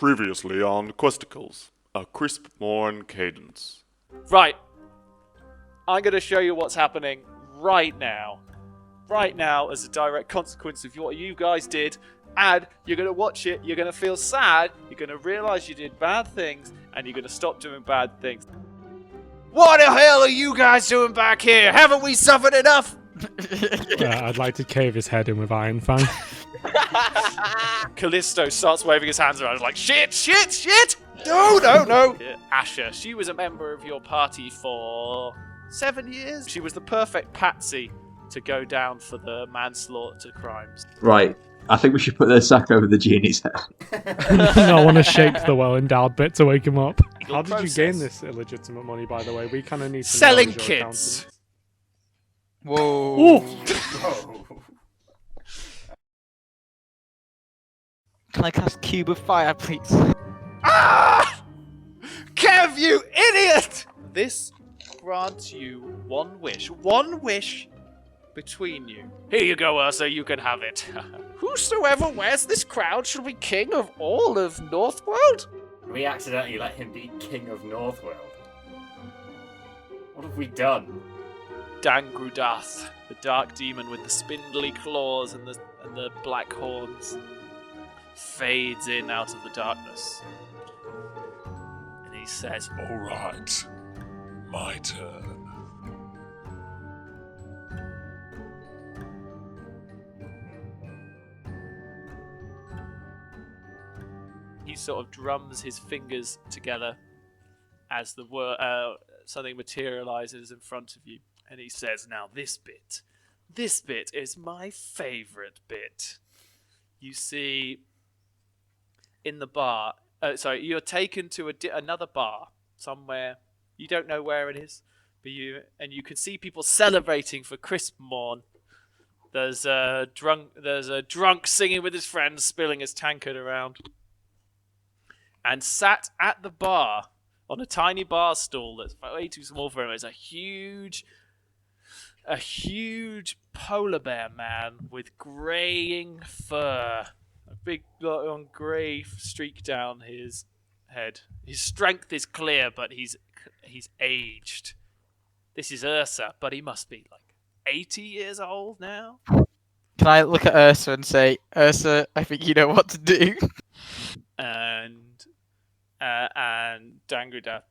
Previously on Questicles, a Crispmorn Cadence. Right. I'm going to show you what's happening right now. Right now, as a direct consequence of what you guys did. And you're going to watch it, you're going to feel sad, you're going to realise you did bad things, and you're going to stop doing bad things. What the hell are you guys doing back here? Haven't we suffered enough? I'd like to cave his head in with Iron Fang. Callisto starts waving his hands around like, shit, shit, shit! No! Asher, she was a member of your party for 7 years. She was the perfect patsy to go down for the manslaughter crimes. Right. I think we should put the sack over the genie's head. I want to shake the well-endowed bit to wake him up. How did you process. gain this illegitimate money, by the way? We kind of need to Selling know as your kids. Whoa. Ooh. Can I cast Cube of Fire, please? Ah! Kev, you idiot! This grants you one wish. One wish between you. Here you go, Ursa, you can have it. Whosoever wears this crown shall be king of all of Northworld. We accidentally let him be king of Northworld. What have we done? Dandrudath, the dark demon with the spindly claws and the black horns, fades in out of the darkness. And he says, All right, my turn. he sort of drums his fingers together as something materializes in front of you. And he says, now this bit is my favorite bit. You see, in the bar, you're taken to another bar somewhere. You don't know where it is, but you can see people celebrating for Crispmorn. There's a drunk singing with his friends, spilling his tankard around. And sat at the bar on a tiny bar stool that's way too small for him is a huge polar bear man with graying fur, a big grey streak down his head. His strength is clear, but he's aged. This is Ursa, but he must be like 80 years old now. Can I look at Ursa and say, Ursa, I think you know what to do? And Dandrudath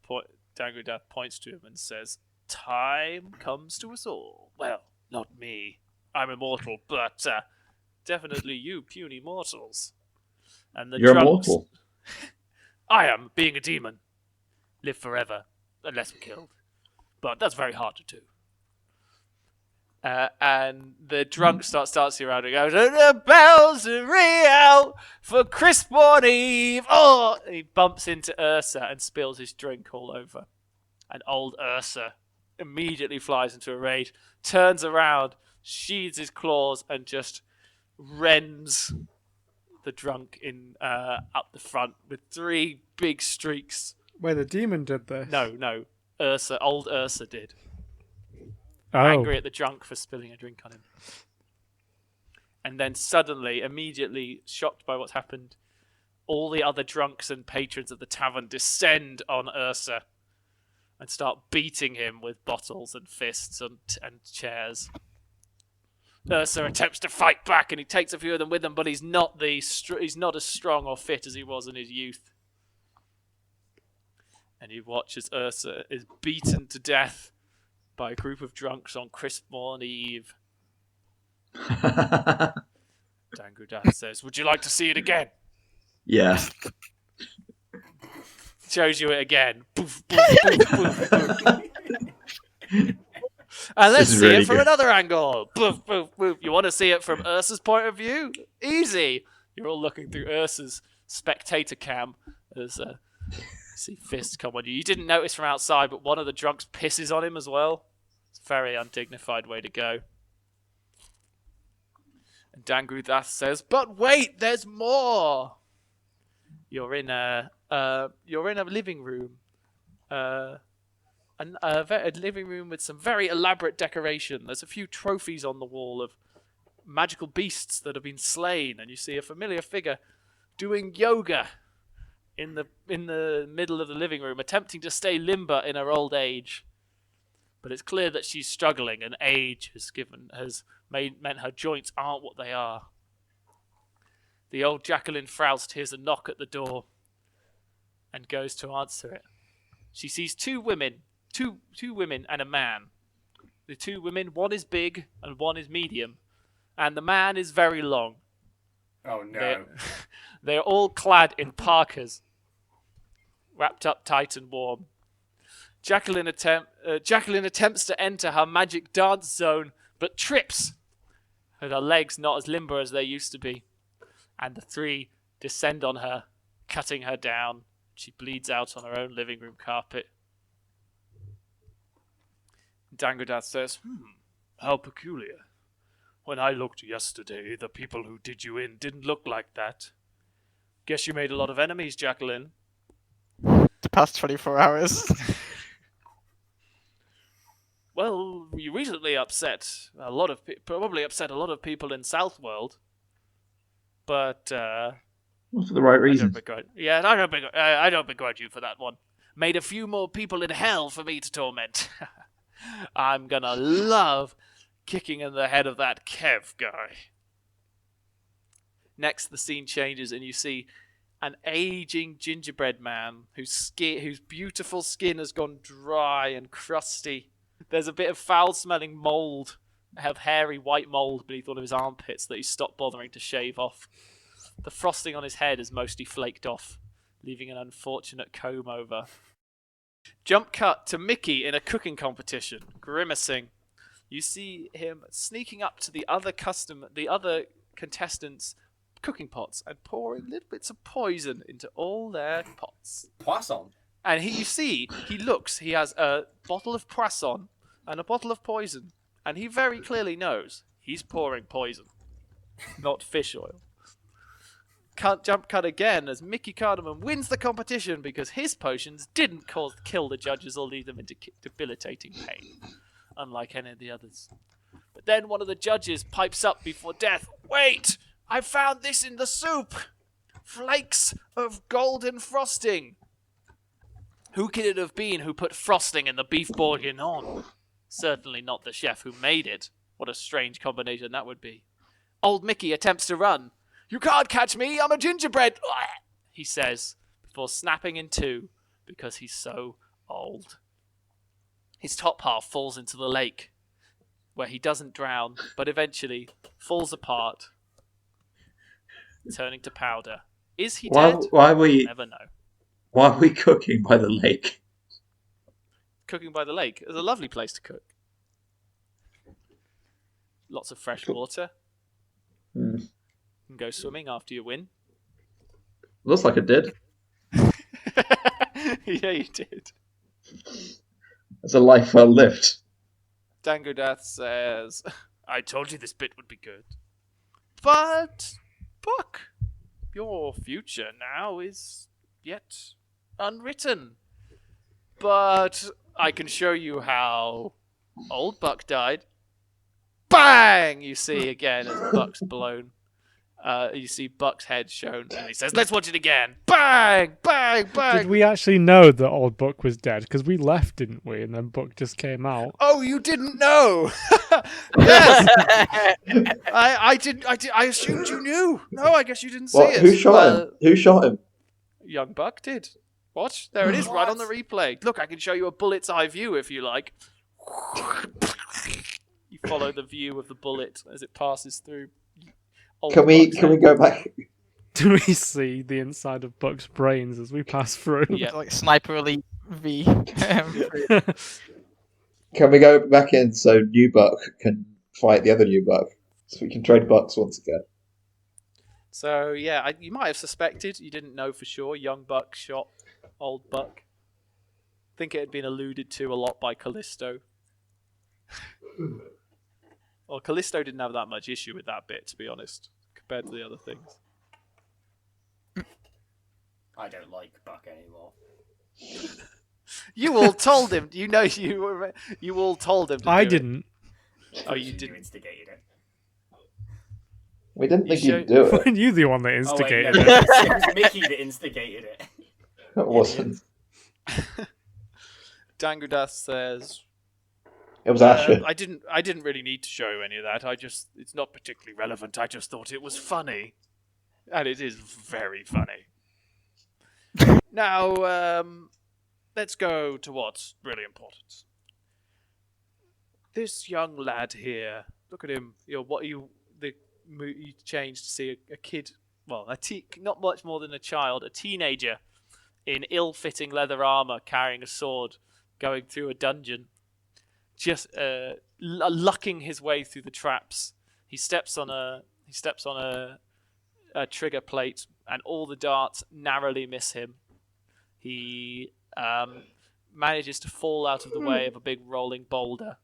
points to him and says, time comes to us all. Well, not me. I'm immortal, but definitely you puny mortals. And You're immortal. I am, being a demon. Live forever, unless we're killed. But that's very hard to do. And the drunk starts dancing around and goes, and the bells ring out for Crispmorn Eve. Oh! And he bumps into Ursa and spills his drink all over. And old Ursa immediately flies into a rage, turns around, sheathes his claws, and just rends the drunk in up the front with 3 big streaks. Wait, the demon did this? No. Old Ursa did. Oh. Angry at the drunk for spilling a drink on him. And then suddenly, immediately, shocked by what's happened, all the other drunks and patrons of the tavern descend on Ursa and start beating him with bottles and fists and chairs. Ursa attempts to fight back, and he takes a few of them with him, but he's not as strong or fit as he was in his youth. And you watch as Ursa is beaten to death by a group of drunks on Crispmorn Eve. Dandrudath says, would you like to see it again? Yeah. Shows you it again. Poof, poof, poof, poof, poof. And let's see really it from good. another angle. Poof, poof, poof. You want to see it from Ursa's point of view? Easy. You're all looking through Ursa's spectator cam as see fists come on you. You didn't notice from outside, but one of the drunks pisses on him as well. It's a very undignified way to go. And Dandrudath says, but wait, there's more. You're in a living room. A living room with some very elaborate decoration. There's a few trophies on the wall of magical beasts that have been slain, and you see a familiar figure doing yoga in the middle of the living room, attempting to stay limber in her old age. But it's clear that she's struggling, and age has meant her joints aren't what they are. The old Jacqueline Froust hears a knock at the door and goes to answer it. She sees two women and a man. The two women, one is big and one is medium, and the man is very long. Oh no. They're all clad in parkas, wrapped up tight and warm. Jacqueline attempts to enter her magic dance zone, but trips, with her legs not as limber as they used to be. And the three descend on her, cutting her down. She bleeds out on her own living room carpet. Dandrudath says, how peculiar. When I looked yesterday, the people who did you in didn't look like that. Guess you made a lot of enemies, Jacqueline. The past 24 hours. Well, you recently upset probably upset a lot of people in Southworld. But, Not for the right reason. I don't begrudge you for that one. Made a few more people in hell for me to torment. I'm gonna love kicking in the head of that Kev guy. Next, the scene changes and you see an aging gingerbread man whose beautiful skin has gone dry and crusty. There's a bit of foul-smelling mold, hairy white mold beneath one of his armpits that he stopped bothering to shave off. The frosting on his head is mostly flaked off, leaving an unfortunate comb over. Jump cut to Mickey in a cooking competition, grimacing. You see him sneaking up to the other contestants' cooking pots and pouring little bits of poison into all their pots. Poisson. And he has a bottle of Poisson and a bottle of poison, and he very clearly knows he's pouring poison, not fish oil. Jump cut again as Mickey Cardamom wins the competition because his potions didn't kill the judges or leave them into debilitating pain, unlike any of the others. But then one of the judges pipes up before death, "Wait! I found this in the soup! Flakes of golden frosting!" Who could it have been who put frosting in the beef bourguignon? Certainly not the chef who made it. What a strange combination that would be. Old Mickey attempts to run. "You can't catch me, I'm a gingerbread," he says, before snapping in two because he's so old. His top half falls into the lake, where he doesn't drown, but eventually falls apart, turning to powder. Is he dead? Why are we? Never know. Why are we cooking by the lake? Cooking by the lake is a lovely place to cook. Lots of fresh water. Hmm. You can go swimming after you win. Looks like it did. Yeah, you did. It's a life well lived. Dandrudath says, "I told you this bit would be good. But, Buck, your future now is yet unwritten. But I can show you how old Buck died." Bang! You see again as Buck's blown. You see Buck's head shown, and he says, "Let's watch it again." Bang! Bang! Bang! Did we actually know that old Buck was dead? Because we left, didn't we? And then Buck just came out. Oh, you didn't know? Yes. I did. I assumed you knew. No, I guess you didn't see What? it. Who shot him? Who shot him? Young Buck did. Watch, there it is, right on the replay. Look, I can show you a bullet's eye view if you like. You follow the view of the bullet as it passes through. Can we go back? Do we see the inside of Buck's brains as we pass through? Yeah. Like Sniper Elite V. Can we go back in so new Buck can fight the other new Buck? So we can trade Bucks once again. So, yeah, you might have suspected, you didn't know for sure, young Buck shot old Buck. I think it had been alluded to a lot by Callisto. Well, Callisto didn't have that much issue with that bit, to be honest, compared to the other things. I don't like Buck anymore. You all told him. You know, you all told him. I didn't. Oh, you You didn't. instigated it. We didn't You think you'd do it. You're the one that Oh, wait, instigated no, it. it was Mickey that instigated it. It wasn't. Dandrudath says, It was Asher. I didn't really need to show you any of that. It's not particularly relevant. I just thought it was funny. And it is very funny. Now, let's go to what's really important. This young lad here, look at him. You changed to see a kid, well, not much more than a child, a teenager in ill-fitting leather armor, carrying a sword, going through a dungeon, just lucking his way through the traps. He steps on a trigger plate, and all the darts narrowly miss him. He manages to fall out of the way of a big rolling boulder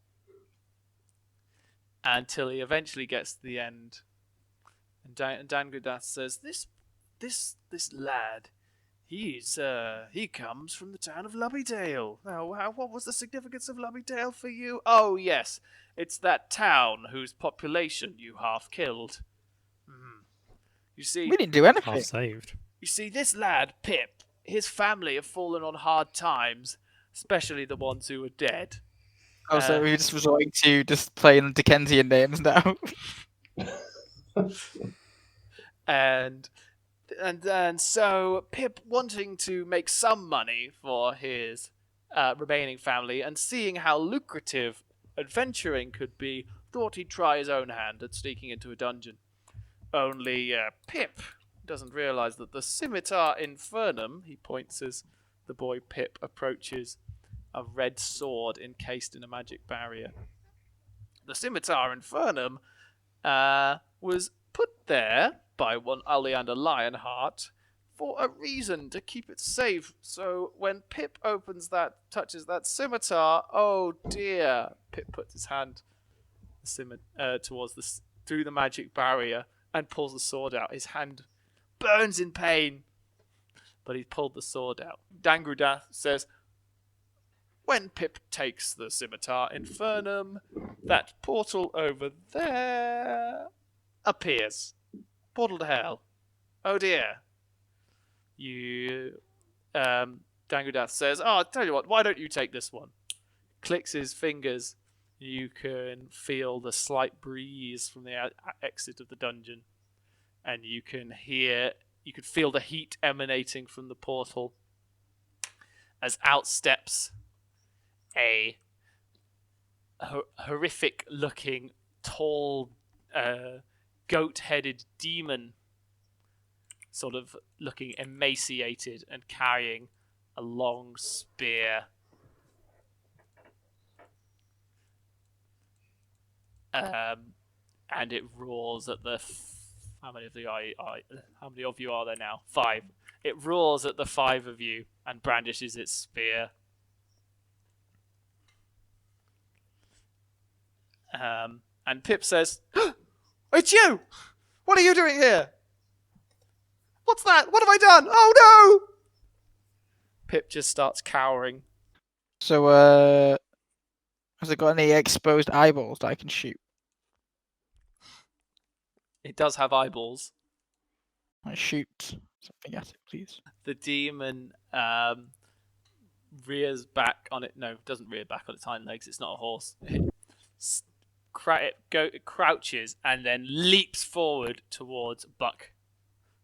until he eventually gets to the end. And Dandrudath says, "This lad, he comes from the town of Lubbydale. Now, what was the significance of Lubbydale for you? Oh yes, it's that town whose population you half killed. You see, We didn't do anything. Half saved. You see, this lad, Pip, his family have fallen on hard times, especially the ones who are dead. Oh, so we're just resorting to just playing Dickensian names now. And so Pip, wanting to make some money for his remaining family and seeing how lucrative adventuring could be, thought he'd try his own hand at sneaking into a dungeon. Only Pip doesn't realize that the scimitar infernum, he points as the boy Pip approaches a red sword encased in a magic barrier. The scimitar infernum was put there by one Oleander Lionheart for a reason, to keep it safe. So when Pip touches that scimitar, oh dear! Pip puts his hand through the magic barrier and pulls the sword out. His hand burns in pain, but he's pulled the sword out. Dandrudath says, when Pip takes the scimitar infernum, that portal over there appears. Portal to hell. Oh dear. Dandrudath says, I'll tell you what, why don't you take this one? Clicks his fingers. You can feel the slight breeze from the exit of the dungeon. And you can feel the heat emanating from the portal as out steps a horrific-looking, tall, goat-headed demon, sort of looking emaciated and carrying a long spear. And it roars at the... How many of you are there now? 5. It roars at the 5 of you and brandishes its spear. And Pip says, it's you! What are you doing here? What's that? What have I done? Oh no! Pip just starts cowering. So, has it got any exposed eyeballs that I can shoot? It does have eyeballs. I shoot something at it, please. The demon rears back on it. No, it doesn't rear back on its hind legs. It's not a horse. It crouches and then leaps forward towards Buck,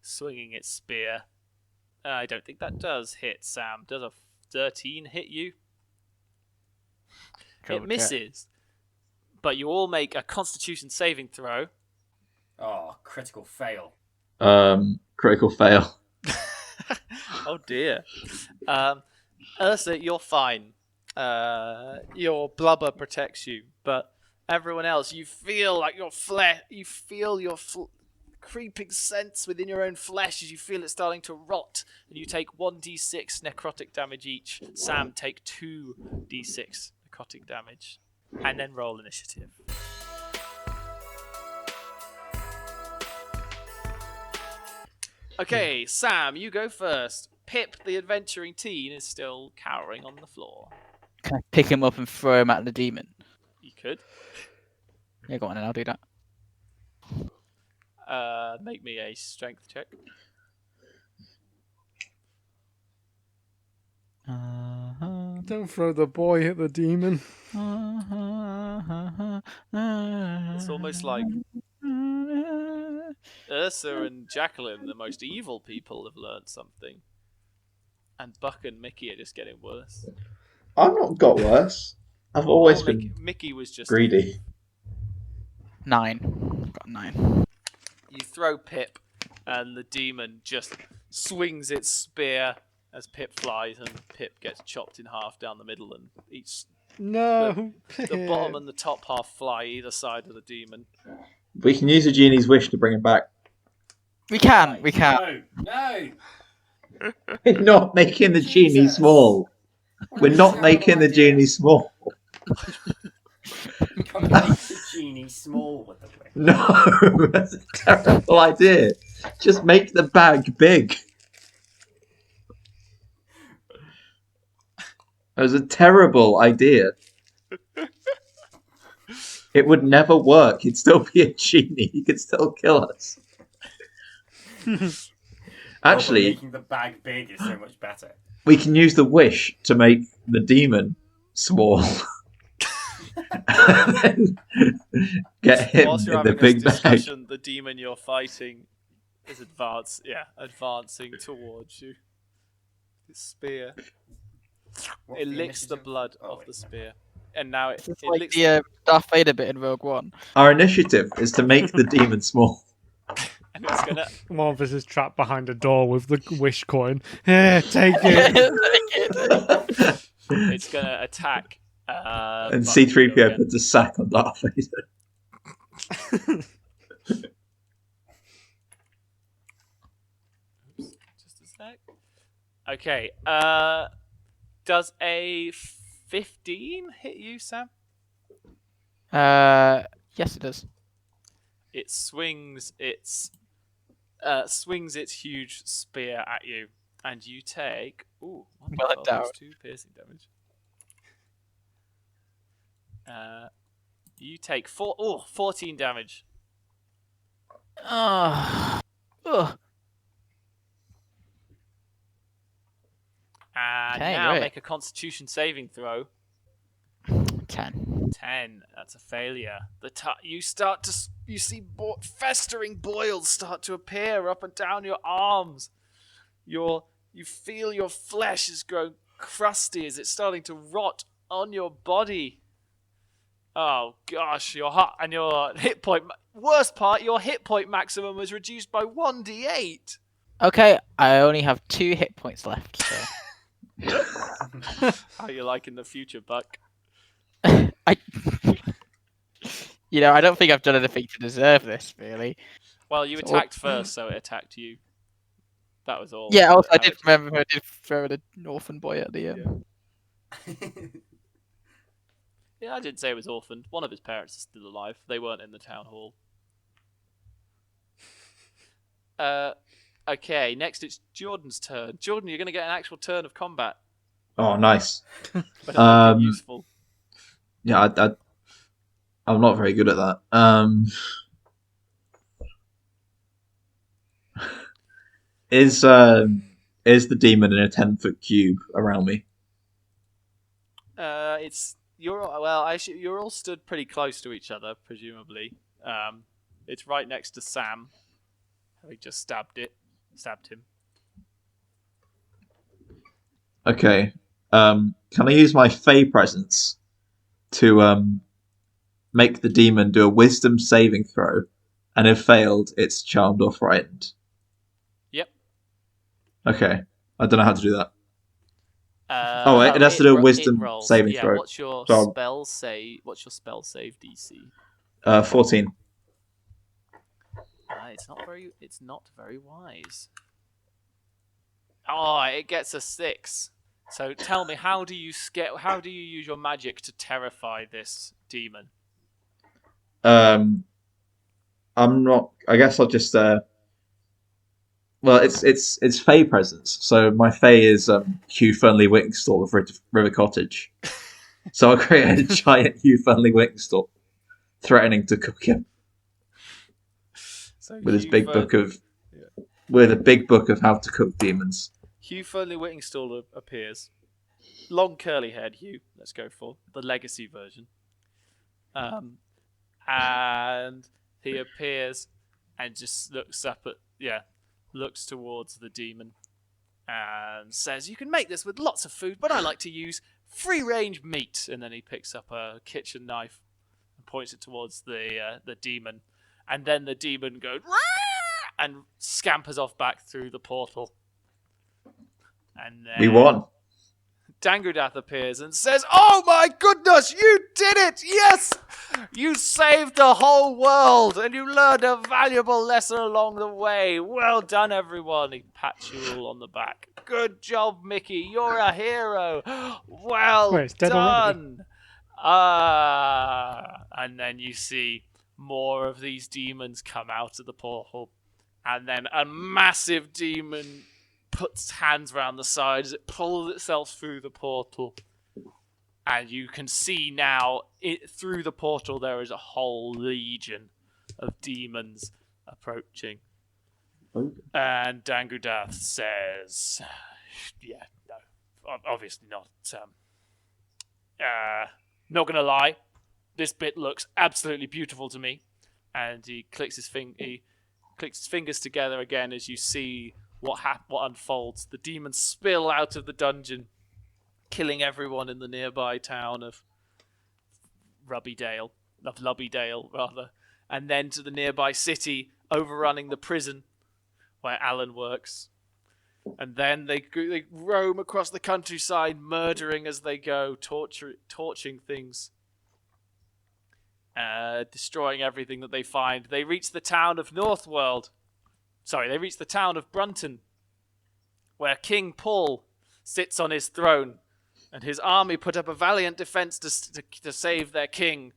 swinging its spear. I don't think that does hit, Sam. Does a 13 hit you? It misses. But you all make a Constitution saving throw. Oh, critical fail. Critical fail. Oh dear. Ursa, you're fine. Your blubber protects you, but everyone else, you feel like your flesh. You feel your creeping sense within your own flesh as you feel it starting to rot, and you take 1d6 necrotic damage each. Sam, take 2d6 necrotic damage, and then roll initiative. Okay, Sam, you go first. Pip, the adventuring teen, is still cowering on the floor. Can I pick him up and throw him at the demon? You could. Yeah, go on then, I'll do that. Make me a strength check. Don't throw the boy at the demon. It's almost like Ursa and Jacqueline, the most evil people, have learned something. And Buck and Mickey are just getting worse. I've not got worse. I've always been Mickey was just greedy. 9. Got 9. You throw Pip, and the demon just swings its spear as Pip flies, and Pip gets chopped in half down the middle, and No. the bottom and the top half fly either side of the demon. We can use a genie's wish to bring him back. We can. We can. No. We're not making the genie Jesus. small. We're not making the genie small. Can't make the genie small with the wish. No, that's a terrible idea. Just make the bag big. That was a terrible idea. It would never work. He'd still be a genie. He could still kill us. Actually, making the bag big is so much better. we can use the wish to make the demon small. And then get him Whilst you're in the having this big bag. discussion, the demon you're fighting is advancing towards you. His spear. What's It the licks the initiative? blood Oh, off wait. the spear. And now it It's like licks the Darth Vader bit in Rogue One. Our initiative is to make the demon small. and it's gonna One of us is trapped behind a door with the wish coin. Here, take it. it's gonna attack. And Buck C3PO again. puts a sack on Darth Vader. Just a sec. Okay. Does a 15 hit you, Sam? Yes, it does. It swings its huge spear at you, and you take Well 1d12 plus endowed. 2 piercing damage. You take 14 damage. Ugh. And Okay, now great. make a Constitution saving throw. 10. 10. That's a failure. You see festering boils start to appear up and down your arms. You feel your flesh is growing crusty as it's starting to rot on your body. Oh gosh, your heart and your hit point. Worst part, your hit point maximum was reduced by 1d8. Okay, I only have 2 hit points left. So. How you like in the future, Buck? I don't think I've done anything to deserve this, really. Well, you So- attacked first, so it attacked you. That was all. Yeah, also, I Damage. did remember I did throw an orphan boy at the end. Yeah, I didn't say he was orphaned. One of his parents is still alive. They weren't in the town hall. Okay, next it's Jordan's turn. Jordan, you're going to get an actual turn of combat. Oh, nice. Better make it useful. Yeah, I'm not very good at that. Is the demon in a 10-foot cube around me? You're all stood pretty close to each other, presumably. It's right next to Sam, having just stabbed him. Okay. Can I use my Fey presence to make the demon do a Wisdom saving throw, and if failed, it's charmed or frightened? Yep. Okay. I don't know how to do that. Oh, wait, it has to do a Wisdom rolls. saving yeah, throw. What's your So- spell save? What's your spell save DC? 14. It's not very wise. Oh, it gets a 6. So tell me, how do you use your magic to terrify this demon? I'm not. I guess I'll just. Well, it's Fey presence. So my Fey is Hugh Fernley Whittingstall of River Cottage. So I'll create a giant Hugh Fernley Whittingstall, threatening to cook him So with his big book of how to cook demons. Hugh Fernley Whittingstall appears, long curly-haired Hugh. Let's go for the legacy version. And he appears and just looks towards the demon and says, "You can make this with lots of food, but I like to use free-range meat." And then he picks up a kitchen knife and points it towards the demon. And then the demon goes "Rah!" and scampers off back through the portal. And then We won. Dandrudath appears and says, "Oh my goodness, you did it! Yes! You saved the whole world, and you learned a valuable lesson along the way. Well done, everyone." He pats you all on the back. "Good job, Mickey. You're a hero. Well Wait, it's dead already? done." And then you see more of these demons come out of the portal. And then a massive demon puts hands around the sides, it pulls itself through the portal, and you can see now through the portal there is a whole legion of demons approaching. And Dandrudath says, "Yeah, no, obviously not. Not gonna lie, this bit looks absolutely beautiful to me." And he clicks his fingers together again as you see what unfolds. The demons spill out of the dungeon, killing everyone in the nearby town of Lubbydale, and then to the nearby city, overrunning the prison where Alan works. And then they roam across the countryside, murdering as they go, torching things, destroying everything that they find. They reach the town of They reach the town of Brunton, where King Paul sits on his throne, and his army put up a valiant defense to save their king.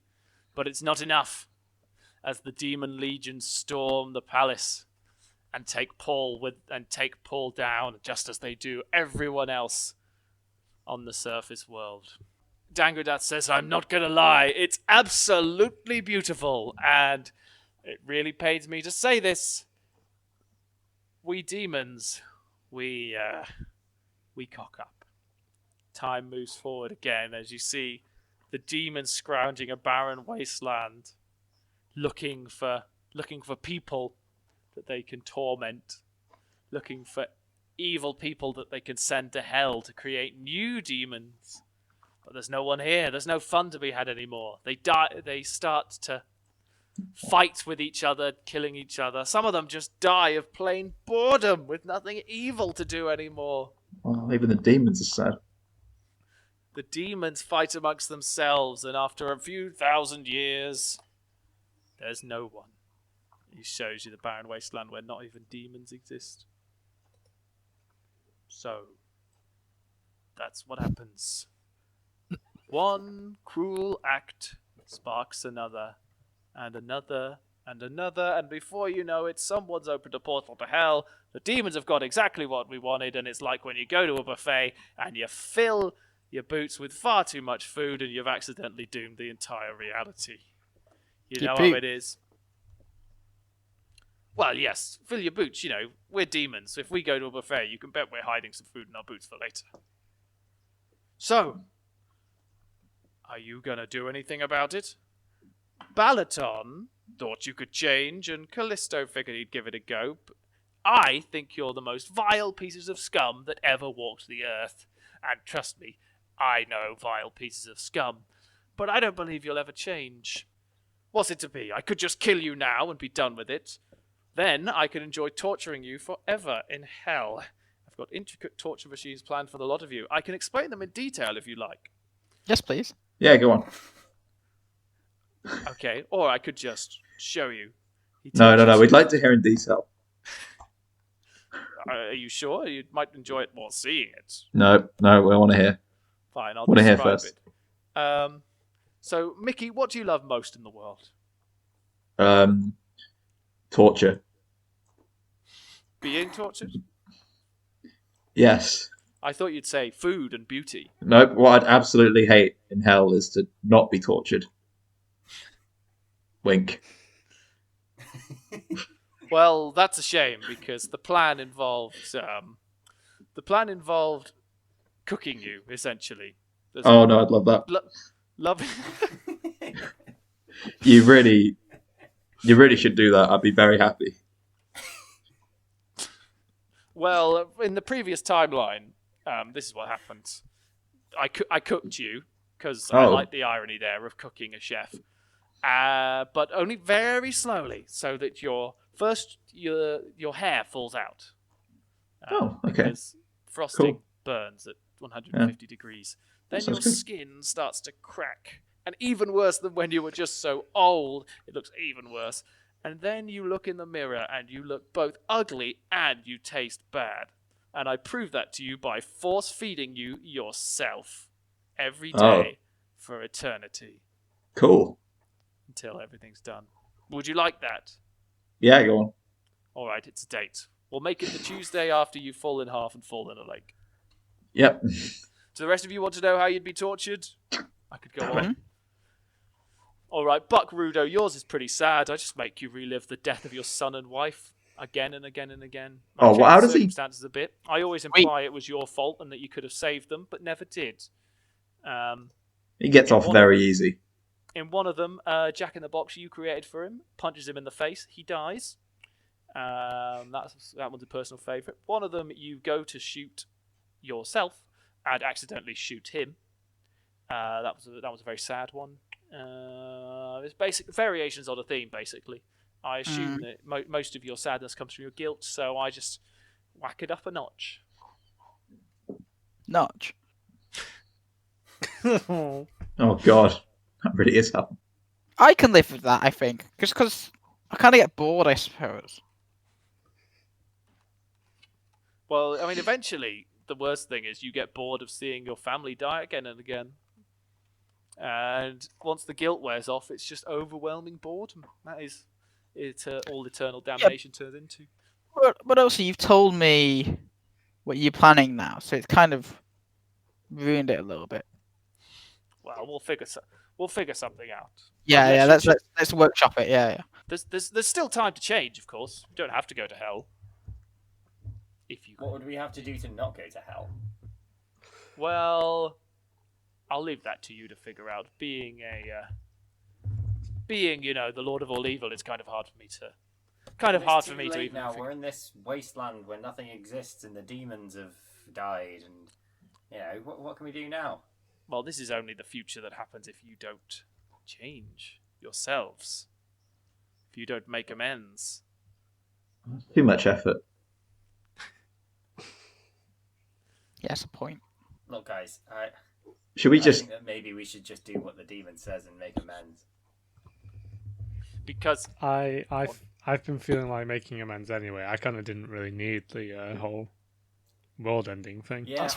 But it's not enough, as the demon legions storm the palace and take Paul down, just as they do everyone else on the surface world. Dandrudath says, "I'm not gonna lie, it's absolutely beautiful, and it really pains me to say this. We demons, we cock up." Time moves forward again as you see the demons scrounging a barren wasteland, looking for people that they can torment, looking for evil people that they can send to hell to create new demons. But there's no one here. There's no fun to be had anymore. They start to fight with each other, killing each other. Some of them just die of plain boredom with nothing evil to do anymore. Well, even the demons are sad. The demons fight amongst themselves, and after a few thousand years, there's no one. He shows you the barren wasteland where not even demons exist. So, that's what happens. One cruel act sparks another, and another, and another, and before you know it, someone's opened a portal to hell. The demons have got exactly what we wanted, and it's like when you go to a buffet and you fill your boots with far too much food and you've accidentally doomed the entire reality. You know how it is. Well, yes, fill your boots, we're demons. So if we go to a buffet, you can bet we're hiding some food in our boots for later. So, are you gonna do anything about it? Balaton thought you could change, and Callisto figured he'd give it a go. I think you're the most vile pieces of scum that ever walked the earth. And trust me, I know vile pieces of scum. But I don't believe you'll ever change. What's it to be? I could just kill you now and be done with it. Then I could enjoy torturing you forever in hell. I've got intricate torture machines planned for the lot of you. I can explain them in detail if you like. Yes, please. Yeah, go on. Okay, or I could just show you. No. We'd like to hear in detail. Are you sure? You might enjoy it more seeing it. No, we want to hear. Fine, I'll Want to hear describe first. it. So, Mickey, what do you love most in the world? Torture. Being tortured? Yes. I thought you'd say food and beauty. No, what I'd absolutely hate in hell is to not be tortured. Wink. Well, that's a shame because the plan involved cooking you, essentially. There's Oh no, I'd love that. love. You really should do that. I'd be very happy. Well, in the previous timeline, this is what happened. I cooked you because I Oh. like the irony there of cooking a chef, but only very slowly, so that your hair falls out. Oh, okay. Because frosting Cool. burns at 150 degrees. Then Sounds your good. skin starts to crack, and even worse than when you were just so old. It looks even worse. And then you look in the mirror and you look both ugly and you taste bad. And I prove that to you by force feeding you yourself every day for eternity Cool. until everything's done. Would you like that? Yeah, go on. All right, it's a date. We'll make it the Tuesday after you fall in half and fall in a lake. Yep. Do the rest of you want to know how you'd be tortured? I could go Mhm. on. All right, Buck Rudo, yours is pretty sad. I just make you relive the death of your son and wife again and again and again. I Oh, well, change how the does he- circumstances a bit. I always imply it was your fault and that you could have saved them, but never did. He gets Yeah, off one- very easy. In one of them, Jack in the Box you created for him punches him in the face. He dies. That one's a personal favourite. One of them, you go to shoot yourself and accidentally shoot him. That was a very sad one. It's basic variations on a theme, basically. I assume that most of your sadness comes from your guilt, so I just whack it up a notch. Notch. Oh god, that really is hell. I can live with that, I think. Just because I kind of get bored, I suppose. Well, I mean, eventually, the worst thing is you get bored of seeing your family die again and again. And once the guilt wears off, it's just overwhelming boredom. That is all eternal damnation turns into. But also, you've told me what you're planning now, so it's kind of ruined it a little bit. Well, we'll figure something out. Yeah, Unless yeah. you Let's workshop it. Yeah, yeah. There's still time to change, of course. You don't have to go to hell. If you What would we have to do to not go to hell? Well, I'll leave that to you to figure out. Being the Lord of all evil, it's kind of hard for me to It's too even late now. figure. We're in this wasteland where nothing exists and the demons have died, and what can we do now? Well, this is only the future that happens if you don't change yourselves. If you don't make amends. Too much effort. Yeah, that's a point. Look, guys, Should we I just? think that maybe we should just do what the demon says and make amends. Because I've been feeling like making amends anyway. I kind of didn't really need the whole world-ending thing. Yeah,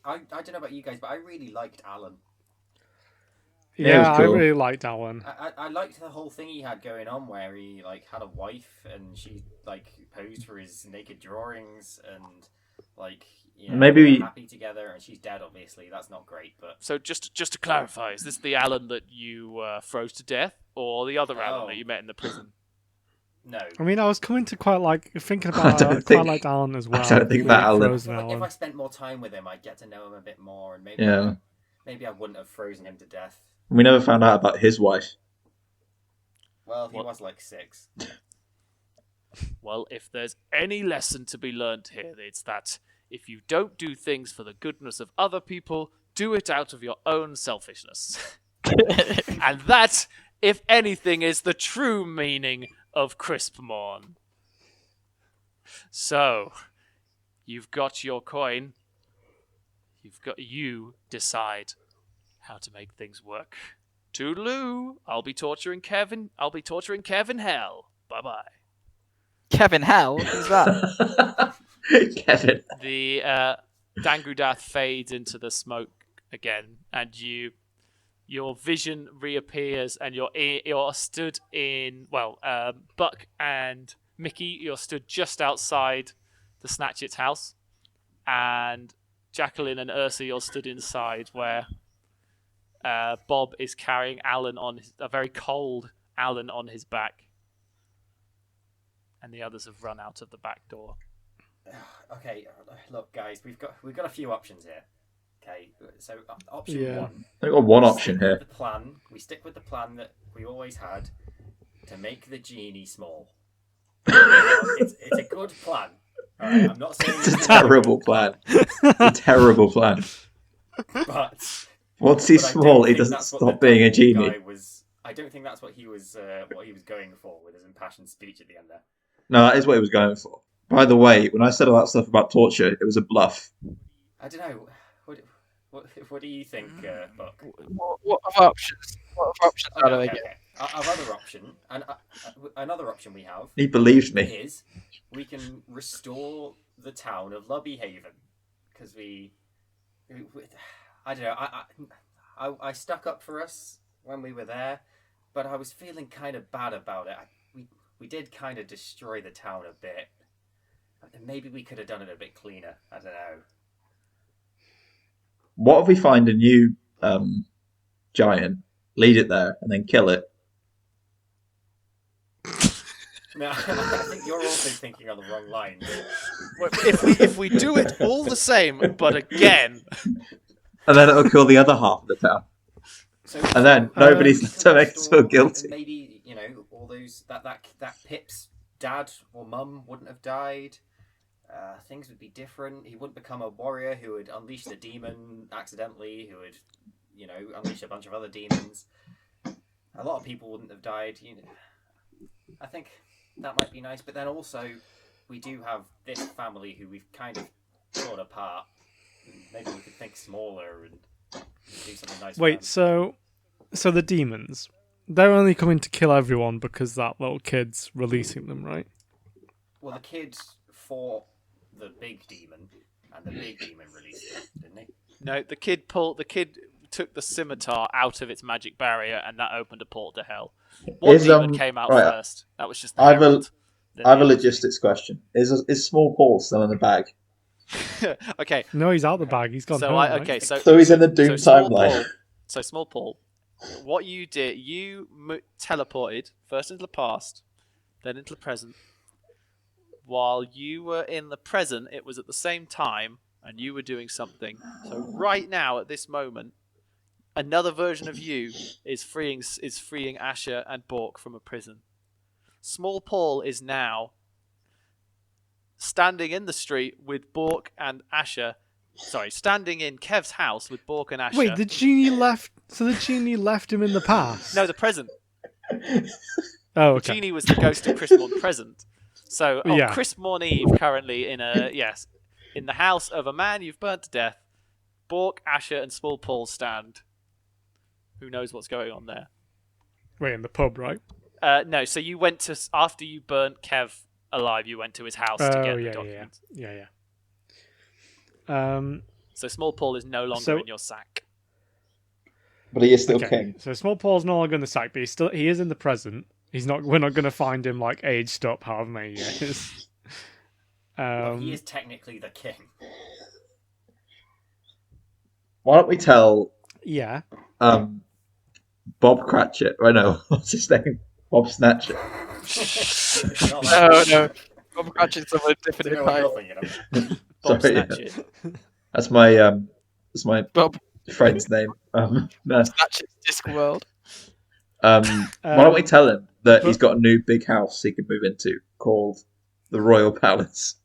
I don't know about you guys, but I really liked Alan. Yeah, it Yeah, was I cool. really liked Alan. I liked the whole thing he had going on where he had a wife and she posed for his naked drawings and Maybe they were we- happy together, and she's dead obviously. That's not great, but so just to clarify, is this the Alan that you froze to death, or the other Alan Oh. that you met in the prison? no. I mean, I was coming to thinking I about don't quite think- liked Alan as I well. don't think that Really Alan- frozen If Alan. I spent more time with him, I'd get to know him a bit more, and Yeah. maybe I wouldn't have frozen him to death. We never found out about his wife. Well, he What? was 6. Well, if there's any lesson to be learned here, it's that if you don't do things for the goodness of other people, do it out of your own selfishness. And that, if anything, is the true meaning of Crispmorn. So, you've got your coin. You decide how to make things work. Toodaloo! I'll be torturing Kevin in hell. Bye-bye. Kevin Hell? Who's that? Kevin. The Dandrudath fades into the smoke again, and your vision reappears, and you're stood in Buck and Mickey. You're stood just outside the Snatchit's house, and Jacqueline and Ursa, you're stood inside where Bob is carrying Alan a very cold Alan on his back, and the others have run out of the back door. Okay, look, guys, we've got a few options here. Okay, so option Yeah. one. I've got one we option stick here. with the plan. We stick with the plan that we always had to make the genie small. It's a good plan. All right, I'm not saying It's a terrible plan. It's a terrible plan. but Once he's but I don't small, he think doesn't that's what stop the being a devil genie. guy was. I don't think that's what he was going for with his impassioned speech at the end there. No, that is what he was going for. By the way, when I said all that stuff about torture, it was a bluff. I don't know. What do you think, Buck? What other options? What other options are there again? Our other option, and another option we have He believed me. is we can restore the town of Lubbyhaven because I don't know. I stuck up for us when we were there, but I was feeling kind of bad about it. We did kind of destroy the town a bit. Maybe we could have done it a bit cleaner. I don't know. What if we find a new giant, lead it there, and then kill it? No, I think you're also thinking on the wrong lines. If we do it all the same, but again, And then it'll kill the other half of the town. So, And then nobody's we to could make us restore- feel guilty. Maybe all those that Pip's dad or mum wouldn't have died. Things would be different. He wouldn't become a warrior who would unleash the demon accidentally. Who would, unleash a bunch of other demons. A lot of people wouldn't have died. I think that might be nice. But then also, we do have this family who we've kind of torn apart. Maybe we could think smaller and do something nice. Wait, so the demons, they're only coming to kill everyone because that little kid's releasing them, right? Well, the kid fought the big demon, and the big demon released him, didn't he? no, the kid took the scimitar out of its magic barrier, and that opened a portal to hell. One demon came out right, first. That was just the I have a herald. Then I have a the other logistics question. Is Small Paul still in the bag? demon. Okay, No, he's out the bag. He's gone so home. right? okay, so So he's in the Doom Small timeline. Paul, Small Paul, what you did, you teleported first into the past, then into the present. While you were in the present, it was at the same time, and you were doing something. So right now, at this moment, another version of you is freeing Asher and Bork from a prison. Small Paul is now standing in the street with Bork and Asher. Sorry, standing in Kev's house with Bork and Asher. Wait, the genie left. So the genie left him in the past. No, the present. Oh, The okay. genie was the ghost of Crispmorn present. So, Yeah. Crispmorn Eve currently in the house of a man you've burnt to death. Bork, Asher, and Small Paul stand. Who knows what's going on there? Wait, in the pub, right? No, so you went to after you burnt Kev alive. You went to his house to Oh, get the yeah. documents. So Small Paul is no longer in your sack. But he is still Okay. king. So Small Paul's no longer in the sack, but he is in the present. We're not going to find him like aged up however many years. Well, he is technically the king. Why don't we tell Yeah. Bob Cratchit? I know what's his name. Bob Snatcher. No. Bob Cratchit's of a different You know what type. you're thinking of. Bob Sorry, yeah. Snatchit. That's my Bob friend's name. No. Cratchit's Discworld. Why don't we tell him that he's got a new big house he can move into called the Royal Palace?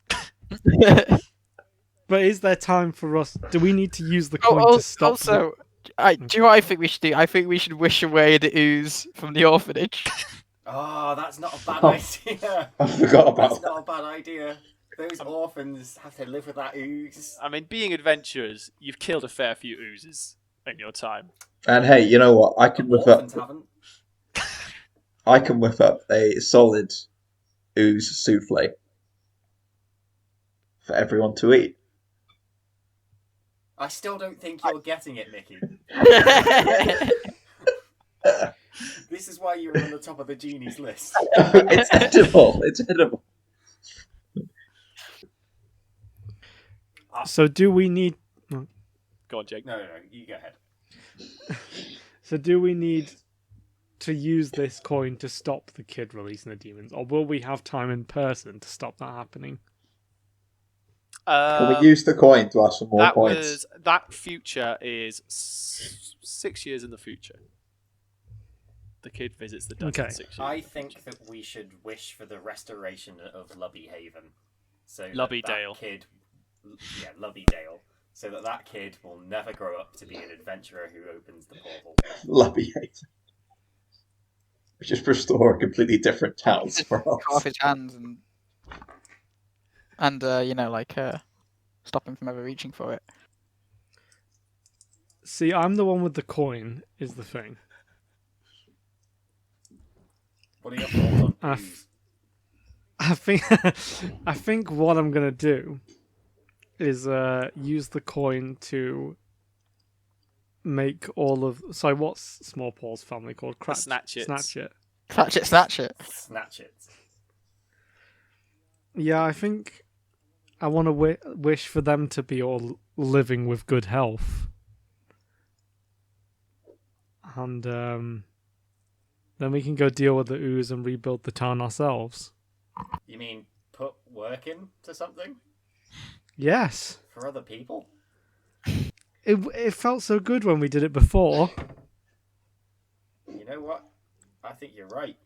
But is there time for us? Do we need to use the coin to stop? Also, do you know what I think we should do? I think we should wish away the ooze from the orphanage. Oh, that's not a bad idea. I forgot about That's that. not a bad idea. Those orphans have to live with that ooze. I mean, being adventurers, you've killed a fair few oozes in your time. And hey, you know what? I can whip Orphans up. haven't. I can whip up a solid ooze souffle for everyone to eat. I still don't think you're getting it, Mickey. This is why you're on the top of the genie's list. It's edible. It's edible. So do we need? Go on, Jake. No, you go ahead. So do we need to use this coin to stop the kid releasing the demons, or will we have time in person to stop that happening? Can we use the coin to ask for more points? That future is 6 years in the future. The kid visits the dungeon Okay. 6 years. I think that we should wish for the restoration of Lubby Haven. So Lubbydale. that kid, yeah, Lubbydale. So that kid will never grow up to be an adventurer who opens the portal. Lucky Haven. We just restore a completely different town for Cut off us. his hands and stop him from ever reaching for it. See, I'm the one with the coin, is the thing. What are your thoughts on booze? I think what I'm gonna do is use the coin to make all of. So what's Small Paul's family called? Snatch It. Snatch it. Snatch it. Yeah, I think I want to wish for them to be all living with good health, and then we can go deal with the ooze and rebuild the town ourselves. You mean put work into something Yes. for other people? It felt so good when we did it before. You know what? I think you're right.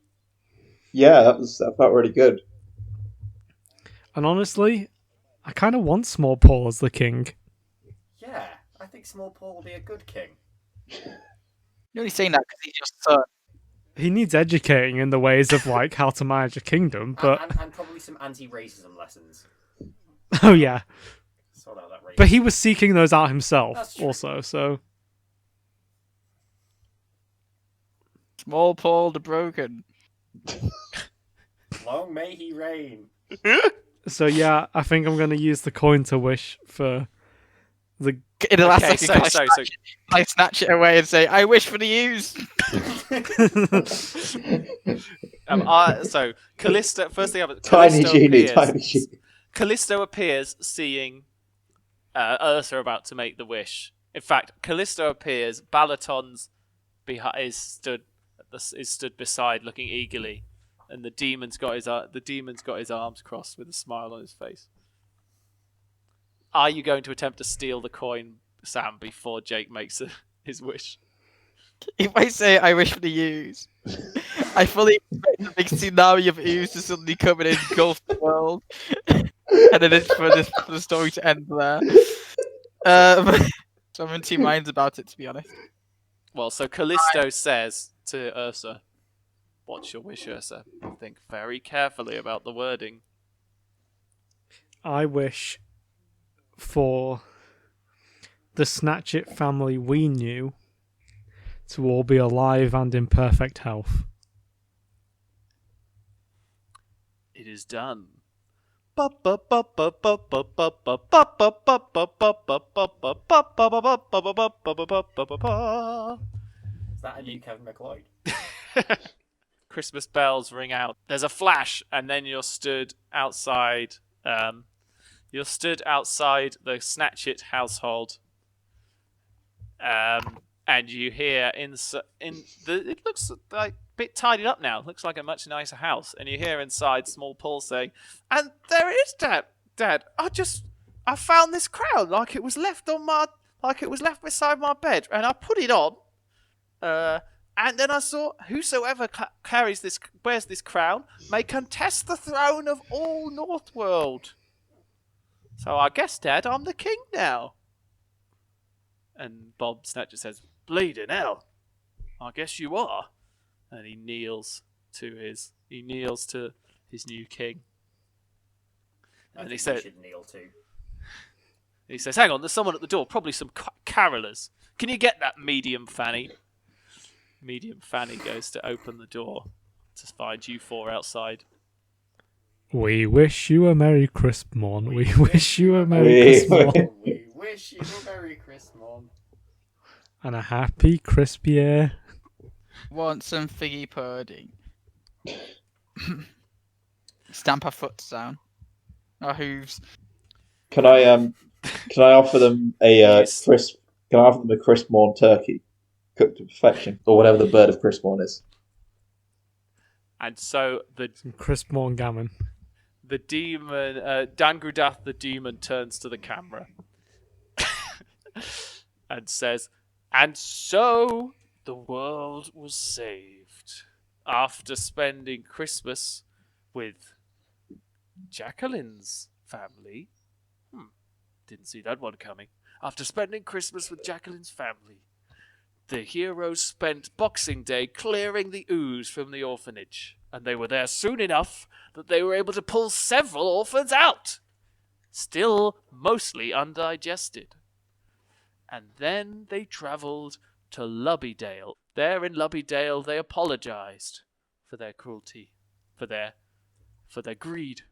Yeah, that felt really good. And honestly, I kind of want Small Paul as the king. Yeah, I think Small Paul will be a good king. You're only saying that because he's your son. He needs educating in the ways of like how to manage a kingdom, but And probably some anti-racism lessons. oh yeah. Sort out that racism. But he was seeking those out That's himself true. also, so Small Paul the Broken. Long may he reign. yeah, I think I'm gonna use the coin to wish for the In the last Okay, second, I snatch it away and say, "I wish for the use." So Callisto. First thing, Tiny Callisto genie, appears. tiny genie. Callisto appears, seeing Ursa about to make the wish. In fact, Callisto appears. Balaton's is stood beside, looking eagerly, and the demon's got his arms crossed with a smile on his face. Are you going to attempt to steal the coin, Sam, before Jake makes his wish? If I say I wish for the use, I fully expect the big tsunami of ooze to suddenly come and engulf the world, and then it's for the story to end there. So I'm in two minds about it, to be honest. Well, so Callisto says to Ursa, "What's your wish, Ursa? Think very carefully about the wording." I wish for the Snatch It family we knew to all be alive and in perfect health. It is done. Is that a new Kevin MacLeod? Christmas bells ring out. There's a flash, and then you're stood outside. You're stood outside the Snatch It household, and you hear it looks like a bit tidied up now. It looks like a much nicer house, and you hear inside Small Paul saying, "And there it is, Dad. I found this crown like it was left beside my bed, and I put it on. And then I saw whosoever wears this crown may contest the throne of all Northworld. So I guess, Dad, I'm the king now." And Bob Snatcher says, "Bleeding hell, I guess you are." And he kneels to his new king. And he said, should kneel too. he says, "Hang on, there's someone at the door, probably some carolers. Can you get that medium Fanny?" Medium Fanny goes to open the door to find you four outside. We wish you a Merry Crispmorn. We wish you a Merry Crispmorn. We wish you a Merry Christmas. And a happy crispy year. Want some figgy pudding? Stamp our foot down. Our hooves. Can I offer them a Yes. Can I offer them a Crispmorn turkey, cooked to perfection, or whatever the bird of Crispmorn is? And so Some Crispmorn gammon. The demon, Dandrudath the demon, turns to the camera and says, "And so the world was saved after spending Christmas with Jacqueline's family." Didn't see that one coming. After spending Christmas with Jacqueline's family, the heroes spent Boxing Day clearing the ooze from the orphanage, and they were there soon enough that they were able to pull several orphans out, still mostly undigested. And then they travelled to Lubbydale. There in Lubbydale they apologised for their cruelty, for their greed,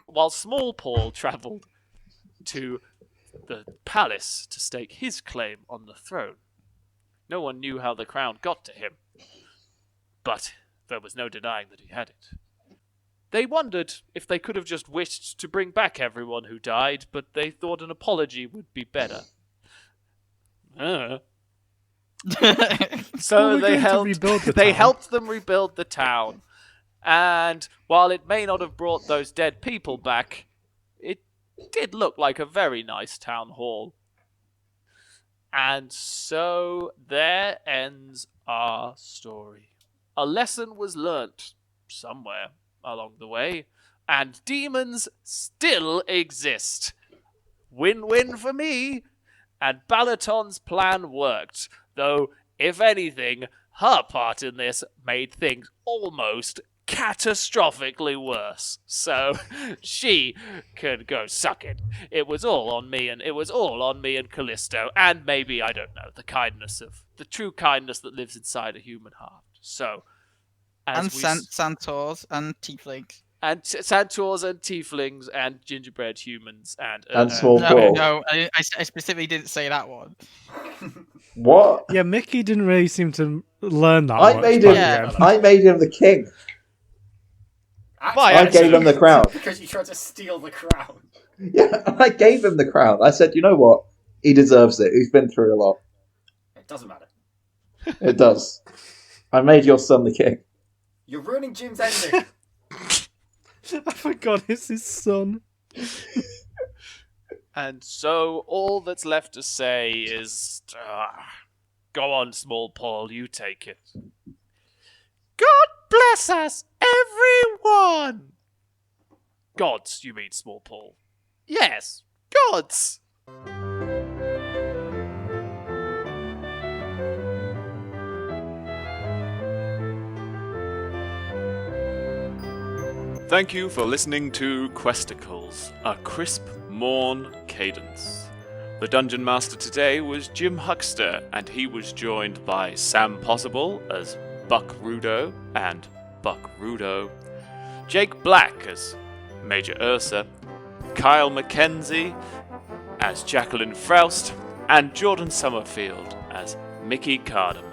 while Small Paul travelled to the palace to stake his claim on the throne. No one knew how the crown got to him, but there was no denying that he had it. They wondered if they could have just wished to bring back everyone who died, but they thought an apology would be better. So they helped them rebuild the town. And while it may not have brought those dead people back, it did look like a very nice town hall. And so there ends our story. A lesson was learnt somewhere along the way, and demons still exist. Win-win for me, and Balaton's plan worked, though, if anything, her part in this made things almost catastrophically worse. So she could go suck it. It was all on me, and Callisto, and maybe, I don't know, the true kindness that lives inside a human heart. So, Centaurs and tieflings. And centaurs and tieflings and gingerbread humans and Small Paul. No, I specifically didn't say that one. What? Yeah, Mickey didn't really seem to learn that I much. made by him. the end. I made him the king. I gave him the crown. Because you tried to steal the crown. Yeah, I gave him the crown. I said, you know what? He deserves it. He's been through a lot. It doesn't matter. It does. I made your son the king. You're ruining Jim's ending. I forgot it's his son. And so all that's left to say is, go on, Small Paul, you take it. God bless us, everyone! Gods, you mean, Small Paul? Yes, gods! Thank you for listening to Questicles, a Crispmorn Cadence. The Dungeon Master today was Jim Huckster, and he was joined by Sam Possible as Buck Rudo and Buck Rudo, Jake Black as Major Ursa, Kyle Mackenzie as Jacqueline Froust, and Jordan Summerfield as Mickey Cardamom.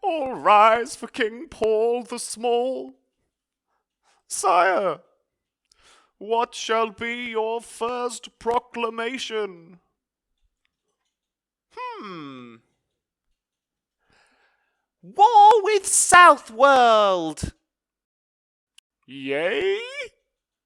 All rise for King Paul the Small. Sire, what shall be your first proclamation? War with Southworld. Yay?